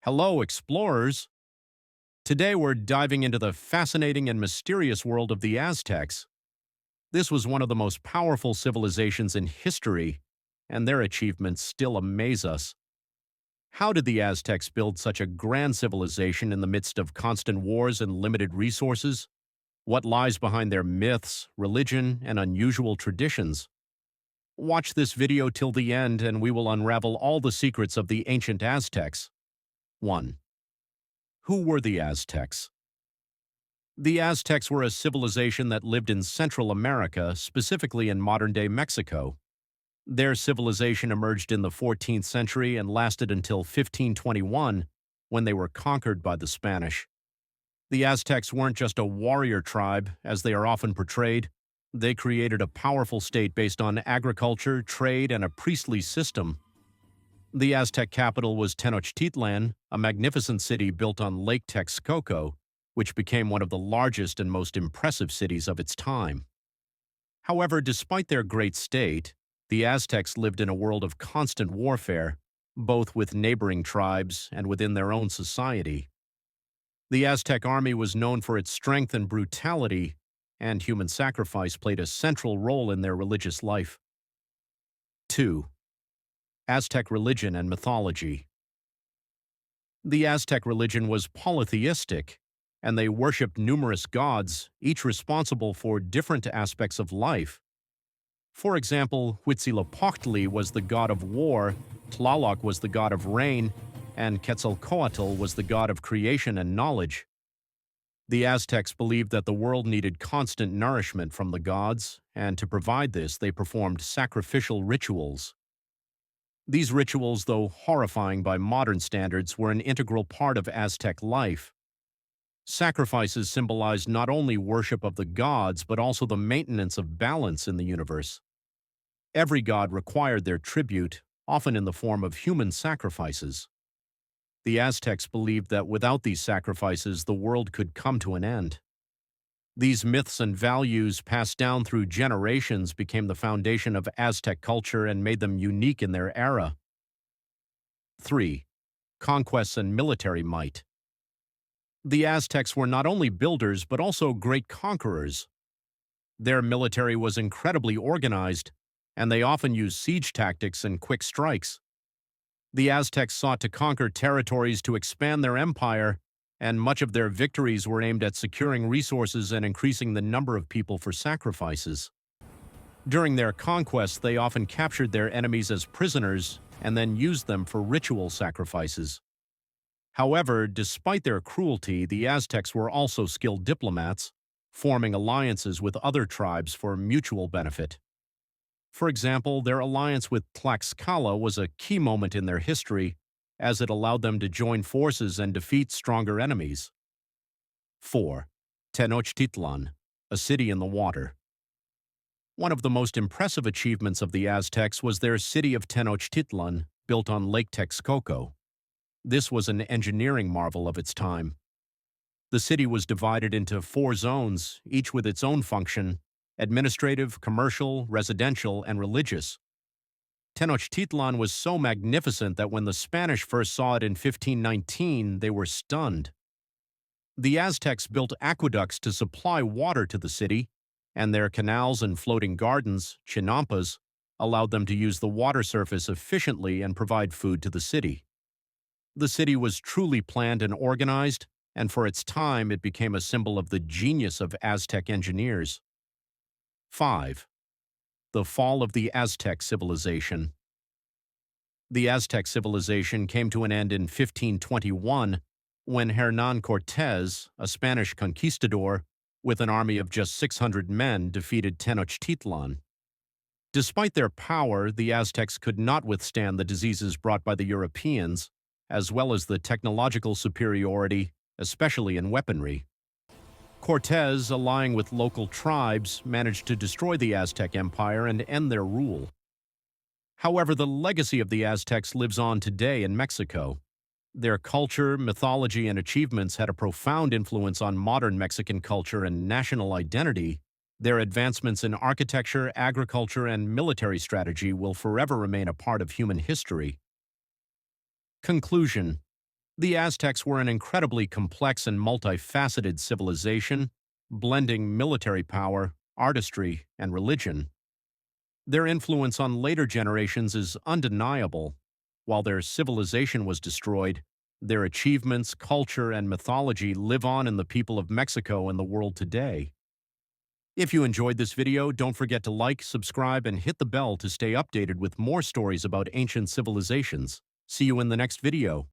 Hello, explorers! Today we're diving into the fascinating and mysterious world of the Aztecs. This was one of the most powerful civilizations in history, and their achievements still amaze us. How did the Aztecs build such a grand civilization in the midst of constant wars and limited resources? What lies behind their myths, religion, and unusual traditions? Watch this video till the end and we will unravel all the secrets of the ancient Aztecs. 1. Who were the Aztecs? The Aztecs were a civilization that lived in Central America, specifically in modern-day Mexico. Their civilization emerged in the 14th century and lasted until 1521, when they were conquered by the Spanish. The Aztecs weren't just a warrior tribe, as they are often portrayed. They created a powerful state based on agriculture, trade, and a priestly system. The Aztec capital was Tenochtitlan, a magnificent city built on Lake Texcoco, which became one of the largest and most impressive cities of its time. However, despite their great state, the Aztecs lived in a world of constant warfare, both with neighboring tribes and within their own society. The Aztec army was known for its strength and brutality, and human sacrifice played a central role in their religious life. 2. Aztec religion and mythology. The Aztec religion was polytheistic, and they worshipped numerous gods, each responsible for different aspects of life. For example, Huitzilopochtli was the god of war, Tlaloc was the god of rain, and Quetzalcoatl was the god of creation and knowledge. The Aztecs believed that the world needed constant nourishment from the gods, and to provide this they performed sacrificial rituals. These rituals, though horrifying by modern standards, were an integral part of Aztec life. Sacrifices symbolized not only worship of the gods, but also the maintenance of balance in the universe. Every god required their tribute, often in the form of human sacrifices. The Aztecs believed that without these sacrifices, the world could come to an end. These myths and values, passed down through generations, became the foundation of Aztec culture and made them unique in their era. 3. Conquests and military might. The Aztecs were not only builders but also great conquerors. Their military was incredibly organized, and they often used siege tactics and quick strikes. The Aztecs sought to conquer territories to expand their empire, and much of their victories were aimed at securing resources and increasing the number of people for sacrifices. During their conquests, they often captured their enemies as prisoners and then used them for ritual sacrifices. However, despite their cruelty, the Aztecs were also skilled diplomats, forming alliances with other tribes for mutual benefit. For example, their alliance with Tlaxcala was a key moment in their history, as it allowed them to join forces and defeat stronger enemies. 4. Tenochtitlan, a city in the water. One of the most impressive achievements of the Aztecs was their city of Tenochtitlan, built on Lake Texcoco. This was an engineering marvel of its time. The city was divided into 4 zones, each with its own function: administrative, commercial, residential, and religious. Tenochtitlan was so magnificent that when the Spanish first saw it in 1519, they were stunned. The Aztecs built aqueducts to supply water to the city, and their canals and floating gardens, chinampas, allowed them to use the water surface efficiently and provide food to the city. The city was truly planned and organized, and for its time it became a symbol of the genius of Aztec engineers. 5. The fall of the Aztec civilization. The Aztec civilization came to an end in 1521 when Hernán Cortés, a Spanish conquistador, with an army of just 600 men, defeated Tenochtitlan. Despite their power, the Aztecs could not withstand the diseases brought by the Europeans, as well as the technological superiority, especially in weaponry. Cortés, allying with local tribes, managed to destroy the Aztec Empire and end their rule. However, the legacy of the Aztecs lives on today in Mexico. Their culture, mythology, and achievements had a profound influence on modern Mexican culture and national identity. Their advancements in architecture, agriculture, and military strategy will forever remain a part of human history. Conclusion. The Aztecs were an incredibly complex and multifaceted civilization, blending military power, artistry, and religion. Their influence on later generations is undeniable. While their civilization was destroyed, their achievements, culture, and mythology live on in the people of Mexico and the world today. If you enjoyed this video, don't forget to like, subscribe, and hit the bell to stay updated with more stories about ancient civilizations. See you in the next video.